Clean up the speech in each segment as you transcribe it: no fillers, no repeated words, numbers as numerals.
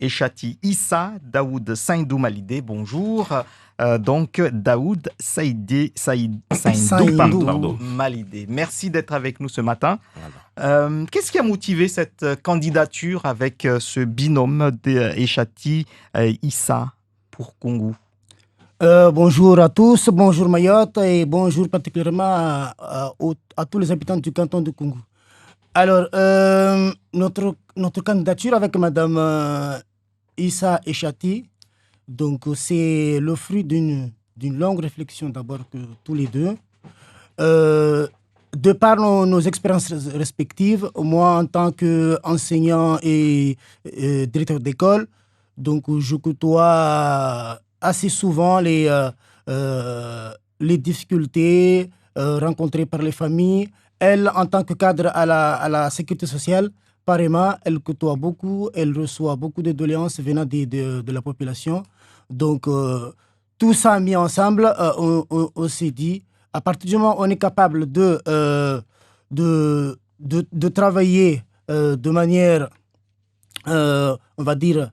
Eshati Issa, Daoud Saïdou Malidé, bonjour. Donc, Daoud Saïdou, pardon, Malidé. Merci d'être avec nous ce matin. Qu'est-ce qui a motivé cette candidature avec ce binôme d'Eshati Issa pour Kungu? Bonjour à tous, bonjour Mayotte et bonjour particulièrement à tous les habitants du canton de Kungu. Alors, notre candidature avec Madame Issa Eshati, donc c'est le fruit d'une longue réflexion d'abord que tous les deux. De par nos expériences respectives, moi en tant qu'enseignant et directeur d'école, donc je côtoie assez souvent les difficultés rencontrées par les familles. Elle, en tant que cadre à la sécurité sociale, pareillement, elle côtoie beaucoup, elle reçoit beaucoup de doléances venant de la population. Donc, tout ça mis ensemble, on s'est dit, à partir du moment où on est capable de travailler de manière, on va dire,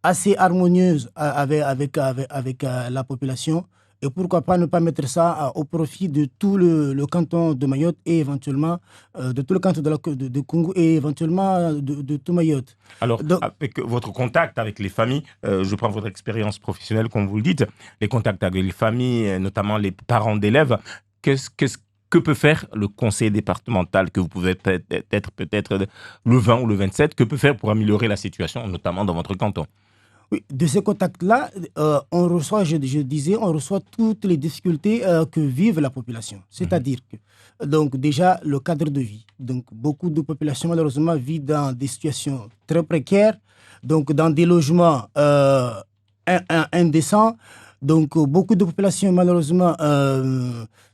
assez harmonieuse avec la population, et pourquoi pas ne pas mettre ça au profit de tout le canton de Mayotte et éventuellement de tout le canton de Kungu et éventuellement de tout Mayotte. Alors, avec votre contact avec les familles, je prends votre expérience professionnelle, comme vous le dites, les contacts avec les familles, notamment les parents d'élèves, que peut faire le conseil départemental, que vous pouvez peut-être le 20 ou le 27, que peut faire pour améliorer la situation, notamment dans votre canton? Oui, de ces contacts-là, on reçoit, je disais, on reçoit toutes les difficultés que vive la population. C'est-à-dire que, donc déjà, le cadre de vie. Donc, beaucoup de populations, malheureusement, vivent dans des situations très précaires, donc dans des logements indécents. Donc, beaucoup de populations, malheureusement,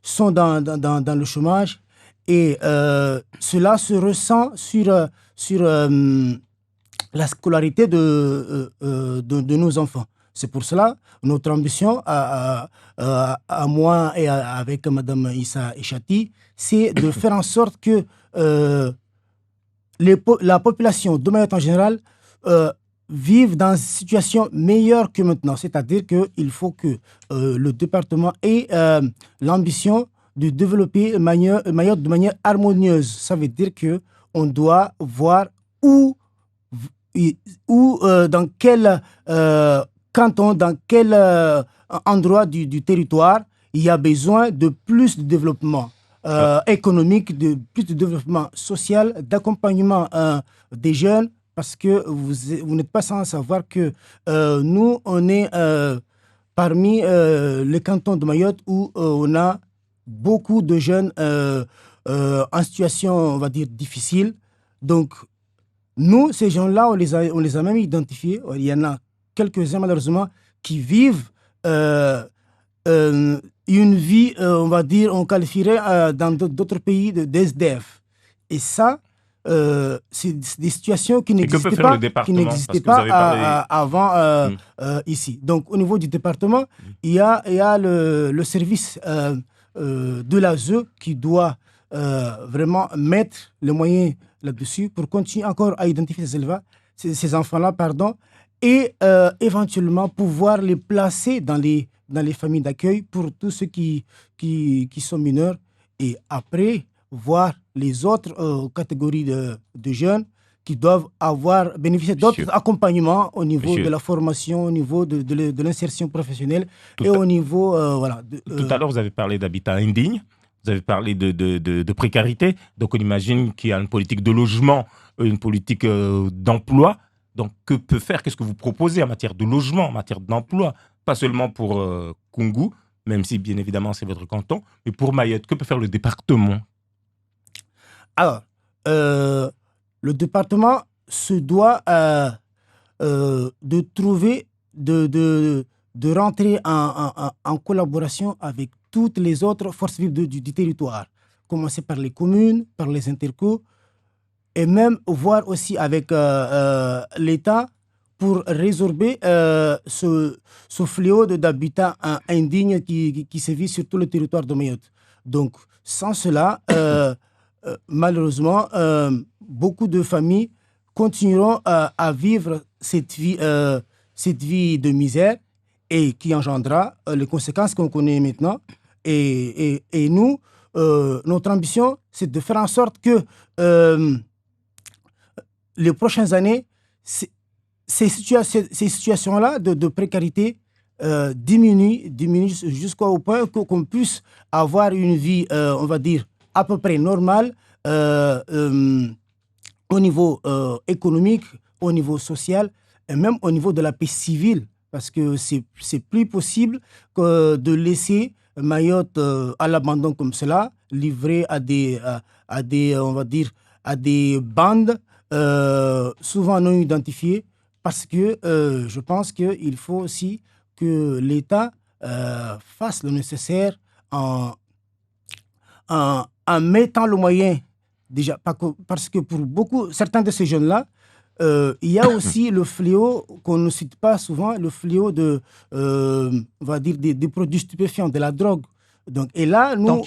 sont dans le chômage. Et cela se ressent sur la scolarité de nos enfants. C'est pour cela, notre ambition, à moi et avec Mme Issa Eshati, c'est de faire en sorte que la population de Mayotte en général vive dans une situation meilleure que maintenant. C'est-à-dire qu'il faut que le département ait l'ambition de développer Mayotte de manière harmonieuse. Ça veut dire qu'on doit voir où dans quel canton, dans quel endroit du territoire il y a besoin de plus de développement économique, de plus de développement social, d'accompagnement des jeunes, parce que vous n'êtes pas sans savoir que nous, on est parmi les cantons de Mayotte où on a beaucoup de jeunes en situation, on va dire, difficile. Donc, nous, ces gens-là, on les a même identifiés. Il y en a quelques-uns, malheureusement, qui vivent une vie, on va dire, on qualifierait dans d'autres pays d'SDF. Et ça, c'est des situations qui n'existaient pas avant ici. Donc, au niveau du département, il y a le service de l'ASE qui doit vraiment mettre les moyens là-dessus pour continuer encore à identifier ces enfants-là, et éventuellement pouvoir les placer dans les familles d'accueil pour tous ceux qui sont mineurs, et après voir les autres catégories de jeunes qui doivent bénéficier d'autres accompagnements au niveau de la formation, au niveau de l'insertion professionnelle au niveau... Tout à l'heure, vous avez parlé d'habitat indigne. Vous avez parlé de précarité, donc on imagine qu'il y a une politique de logement, une politique d'emploi. Donc qu'est-ce que vous proposez en matière de logement, en matière d'emploi, pas seulement pour Kungu, même si bien évidemment c'est votre canton, mais pour Mayotte, que peut faire le département? Alors, le département se doit de trouver, de rentrer en collaboration avec toutes les autres forces vives du territoire. Commencer par les communes, par les intercos, et même voir aussi avec l'État pour résorber ce fléau d'habitat indigne qui sévit sur tout le territoire de Mayotte. Donc, sans cela, malheureusement, beaucoup de familles continueront à vivre cette vie de misère et qui engendra les conséquences qu'on connaît maintenant. Et nous, notre ambition, c'est de faire en sorte que les prochaines années, ces situations-là de précarité diminuent jusqu'au point qu'on puisse avoir une vie, on va dire, à peu près normale au niveau économique, au niveau social et même au niveau de la paix civile. Parce que c'est plus possible que de laisser Mayotte à l'abandon comme cela, livré à des on va dire, à des bandes souvent non identifiées, parce que je pense qu'il faut aussi que l'État fasse le nécessaire en mettant le moyen, déjà, parce que pour certains de ces jeunes-là, il y a aussi le fléau qu'on ne cite pas souvent, le fléau on va dire, des produits stupéfiants, de la drogue. Donc, et là, nous,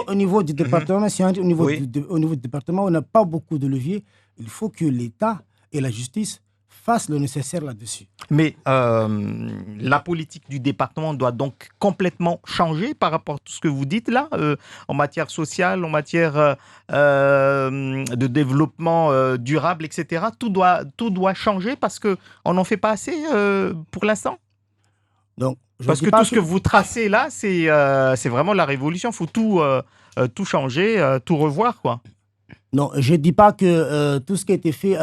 au niveau du département, au niveau du département, on n'a pas beaucoup de leviers. Il faut que l'État et la justice fassent le nécessaire là-dessus. Mais la politique du département doit donc complètement changer par rapport à tout ce que vous dites là, en matière sociale, en matière de développement durable, etc. Tout doit changer parce qu'on n'en fait pas assez pour l'instant. Donc, parce que tout ce que vous tracez là, c'est vraiment la révolution. Il faut tout changer, tout revoir, quoi. Non, je ne dis pas que tout ce qui a été fait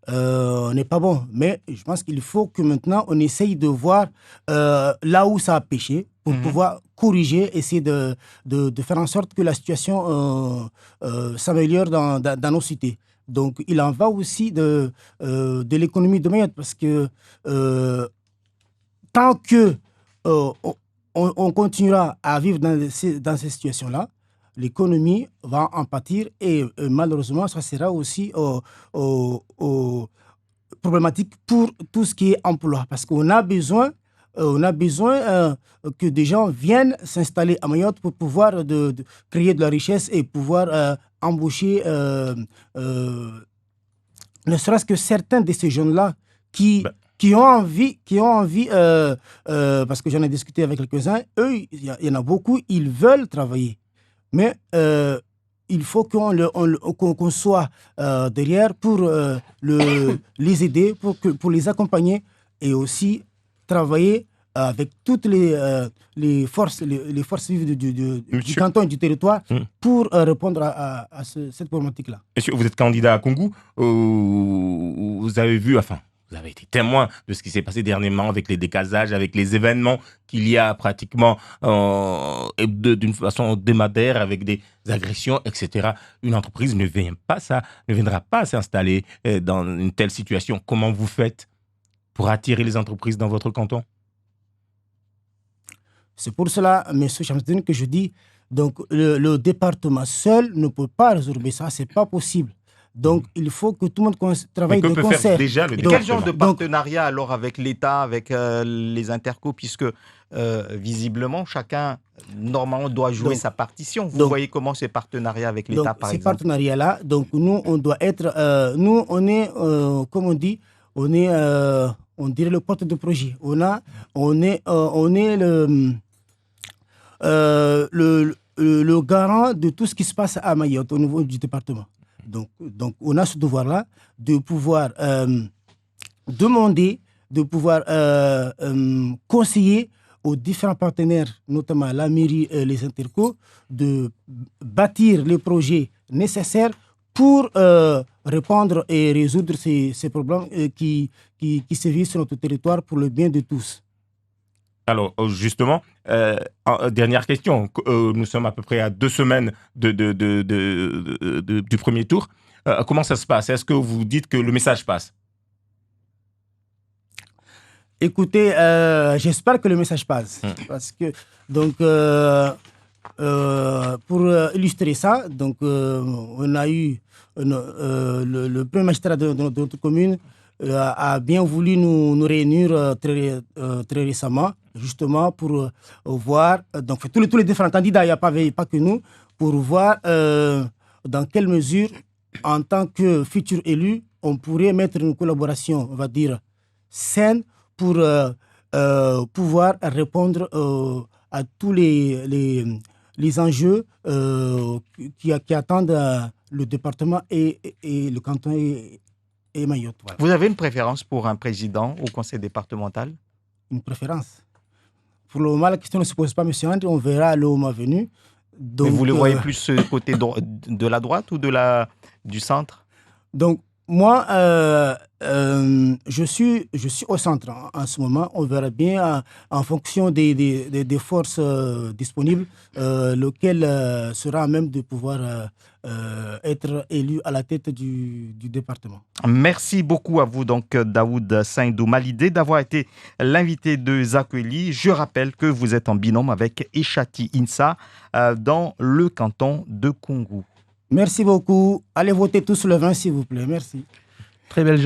n'est pas bon. Mais je pense qu'il faut que maintenant, on essaye de voir là où ça a péché pour pouvoir corriger, essayer de faire en sorte que la situation s'améliore dans nos cités. Donc, il en va aussi de l'économie de Mayotte parce que tant que on continuera à vivre dans ces situations-là, l'économie va en pâtir et malheureusement, ça sera aussi problématique pour tout ce qui est emploi. Parce qu'on a besoin que des gens viennent s'installer à Mayotte pour pouvoir créer de la richesse et pouvoir embaucher ne serait-ce que certains de ces jeunes-là qui ont envie, parce que j'en ai discuté avec quelques-uns, eux, il y en a beaucoup, ils veulent travailler. Mais il faut qu'on soit derrière pour les aider, pour les accompagner et aussi travailler avec toutes les forces vives du canton et du territoire pour répondre à cette problématique-là. Monsieur, vous êtes candidat à Kungu, vous avez vu, vous avez été témoin de ce qui s'est passé dernièrement avec les décasages, avec les événements qu'il y a pratiquement d'une façon hebdomadaire, avec des agressions, etc. Une entreprise ne viendra pas s'installer dans une telle situation. Comment vous faites pour attirer les entreprises dans votre canton? C'est pour cela, M. Chamsdine, que je dis, donc le département seul ne peut pas résoudre ça, c'est pas possible. Donc, il faut que tout le monde travaille de concert. Quel genre de partenariat alors avec l'État, avec les intercos, puisque visiblement, chacun, normalement, doit jouer sa partition. Vous voyez comment ces partenariats avec l'État, par exemple? Ces partenariats-là, donc nous, on doit être... nous, on est, comme on dit, on dirait le porte de projet. On est le garant de tout ce qui se passe à Mayotte au niveau du département. Donc, on a ce devoir-là de pouvoir demander, de pouvoir conseiller aux différents partenaires, notamment la mairie et les intercos, de bâtir les projets nécessaires pour répondre et résoudre ces problèmes qui sévissent sur notre territoire pour le bien de tous. Alors, justement, dernière question. Nous sommes à peu près à 2 semaines du premier tour. Comment ça se passe? Est-ce que vous dites que le message passe? Écoutez, j'espère que le message passe. Parce que, donc, pour illustrer ça, donc, on a eu le premier magistrat de notre commune a bien voulu nous réunir très récemment, justement pour voir, donc tous les différents candidats, il n'y a pas que nous, pour voir dans quelle mesure, en tant que futur élu, on pourrait mettre une collaboration, on va dire, saine pour pouvoir répondre à tous les enjeux qui attendent le département et le canton et Mayotte. Voilà. Vous avez une préférence pour un président au conseil départemental? Une préférence. Pour le moment, la question ne se pose pas, M. André, on verra le moment venu. Donc, mais vous le voyez plus côté de la droite ou du centre? Donc, moi, je suis au centre en ce moment. On verra bien en fonction des forces disponibles, lequel sera à même de pouvoir être élu à la tête du département. Merci beaucoup à vous, donc, Daoud Saïndou Malidé, d'avoir été l'invité de Zakweli. Je rappelle que vous êtes en binôme avec Eshati Insa dans le canton de Koungou. Merci beaucoup. Allez voter tous le 20, s'il vous plaît. Merci. Très belle journée.